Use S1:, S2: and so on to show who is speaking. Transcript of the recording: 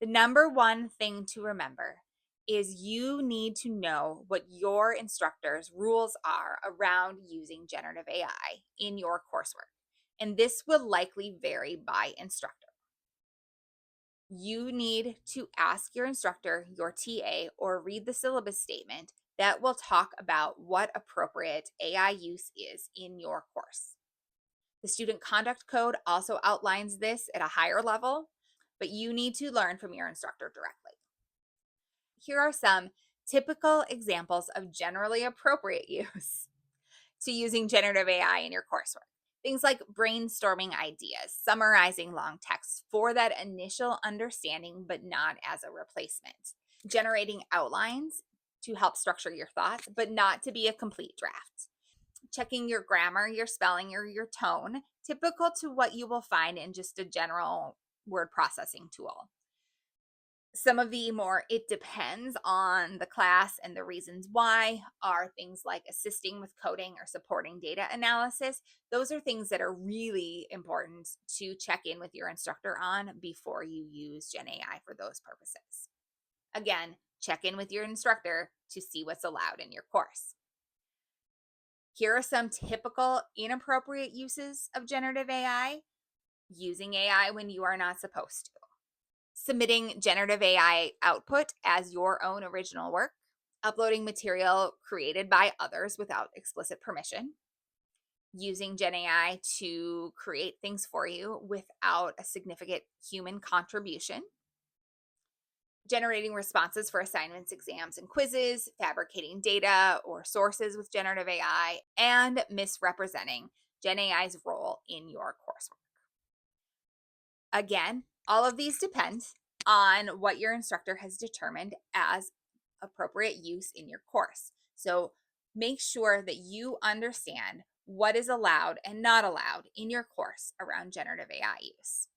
S1: The number one thing to remember is you need to know what your instructor's rules are around using generative AI in your coursework. And this will likely vary by instructor. You need to ask your instructor, your TA, or read the syllabus statement that will talk about what appropriate AI use is in your course. The student conduct code also outlines this at a higher level, but you need to learn from your instructor directly. Here are some typical examples of generally appropriate use to using generative AI in your coursework. Things like brainstorming ideas, summarizing long text for that initial understanding, but not as a replacement. Generating outlines to help structure your thoughts, but not to be a complete draft. Checking your grammar, your spelling, or your tone, typical to what you will find in just a general word processing tool. Some of the more it depends on the class and the reasons why are things like assisting with coding or supporting data analysis. Those are things that are really important to check in with your instructor on before you use GenAI for those purposes. Again, check in with your instructor to see what's allowed in your course. Here are some typical inappropriate uses of generative AI. Using AI when you are not supposed to. Submitting generative AI output as your own original work. Uploading material created by others without explicit permission. Using GenAI to create things for you without a significant human contribution. Generating responses for assignments, exams, and quizzes, fabricating data or sources with generative AI, and misrepresenting GenAI's role in your coursework. Again, all of these depend on what your instructor has determined as appropriate use in your course. So make sure that you understand what is allowed and not allowed in your course around generative AI use.